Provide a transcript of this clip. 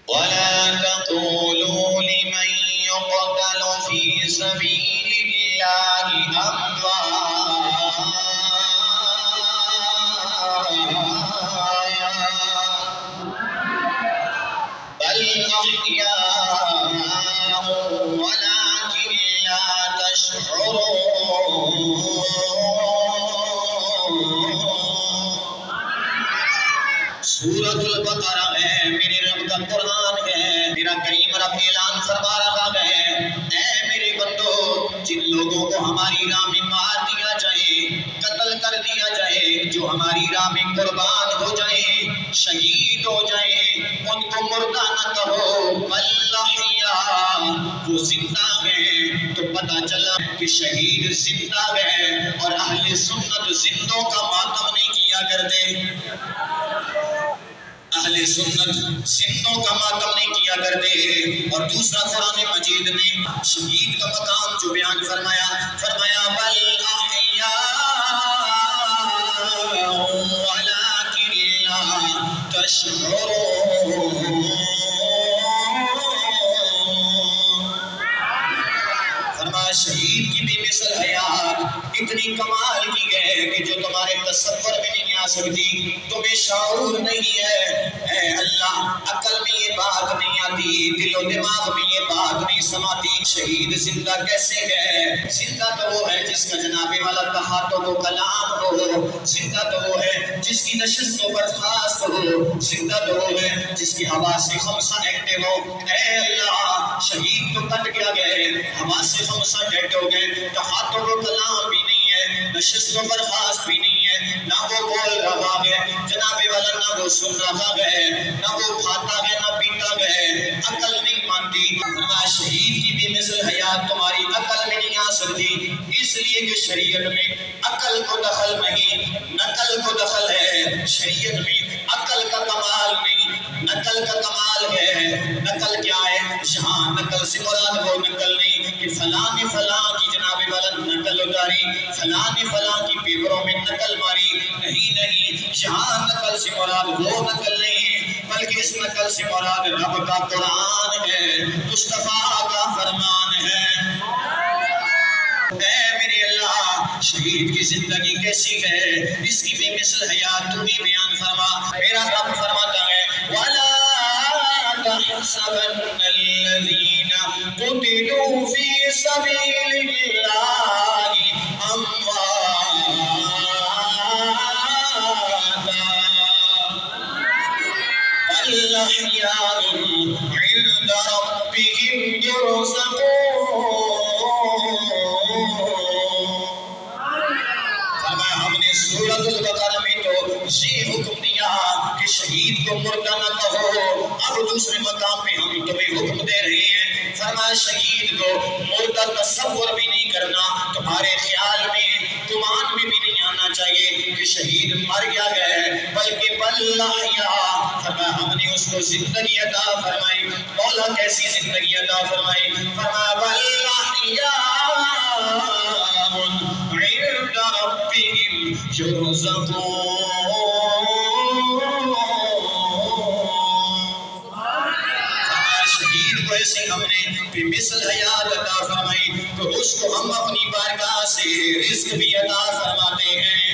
ولا تقولوا لمن يقتل في سبيل الله أموات بل أحياء ولكن لا تشعرون۔ سورۃ البقرہ ہے، میرے رب کا قرآن ہے۔ میرا کریم رب اعلان فرما رہا ہے، اے میرے بندو، جن لوگوں کو ہماری راہ میں مار دیا جائے، قتل کر دیا جائے، جو ہماری راہ میں قربان ہو جائیں، شہید ہو جائیں، ان کو مردہ نہ کہو، بل احیاء، وہ زندہ ہیں۔ تو پتہ چلا کہ شہید زندہ ہے، اور اہل سنت زندوں کا ماتم نہیں کیا کرتے۔ اہل سنت زندوں کا ماتم نہیں کیا کرتے۔ اور دوسرا قرآن مجید نے شہید کا مقام جو بیان فرمایا، فرمایا بل احیاء ولکن لا تشعرون۔ فرمایا شہید کی بے مثل حیات اتنی کمال کی ہے کہ جو تمہارے تصور میں نہیں آ سکتی، تمہیں شعور نہیں ہے۔ اے اللہ، عقل میں یہ بات نہیں آتی، دل و دماغ میں یہ بات نہیں سماتی، شہید زندہ کیسے ہے؟ زندہ تو وہ ہے جس کا جناب والا تخاطب و کلام ہو، زندہ تو وہ ہے جس کی نشست و برخاست ہو، زندہ تو وہ ہے جس کی حواس خمسہ ایکٹیو ہو۔ اے اللہ، شہید تو کٹ گیا گئے، حواس خمسہ ڈیڈ ہو گئے، تخاطب و کلام بھی نہیں ہے، نشست و برخاست بھی نہیں ہے، نہ وہ بول رہا ہے جناب والا، نہ وہ سن رہا ہے، نہ وہ کھاتا ہے نہ پیتا ہے، عقل نہیں مانتی۔ فرمایا شہید کی بے مثل حیات تمہاری عقل میں نہیں آ سکتی، اس لیے کہ شریعت میں عقل کو دخل نہیں، نقل کو دخل ہے۔ شریعت میں عقل کا کمال نہیں، نقل کا کمال ہے۔ نقل کیا ہے؟ جہاں نقل سے مراد وہ نقل نہیں کہ فلاں نے فلاں کی جناب والا نقل اتاری، فلاں نے فلاں کی پیپروں میں نقل ماری، نہیں نہیں، جہاں نقل سے مراد وہ نقل نہیں، بلکہ اس نقل سے مراد رب کا قرآن ہے، مصطفیٰ کا فرمان ہے۔ اے میرے اللہ، شہید کی زندگی کیسی ہے، اس کی بے مثل حیات تو ہی بیان فرما۔ میرا رب فرماتا ہے وَلَا تَحْسَبَنَّ الَّذِينَ قُتِلُوا فِي سَبِيلِ اللَّهِ بل أحياء عند ربهم يرزقون۔ فرمایا ہم نے سورۃ البقرہ میں تو یہ حکم دیا کہ شہید کو مردہ نہ کہو، اب دوسرے مقام میں ہم تمہیں حکم دے رہے ہیں، فرمایا شہید کو مردہ تصور بھی نہیں کرنا، تمہارے خیال میں گمان میں بھی نہیں آنا چاہیے کہ شہید مر گیا ہے، بلکہ بل احیاء، فرمایا ہم نے اس کو زندگی عطا فرمائی۔ مولا کیسی زندگی عطا فرمائی؟ فرمایا بل احیاء عند ربهم يرزقون۔ شہید کو ایسے ہم نے بے مثل حیات عطا فرمائی تو اس کو ہم اپنی بارگاہ سے رزق بھی عطا فرماتے ہیں۔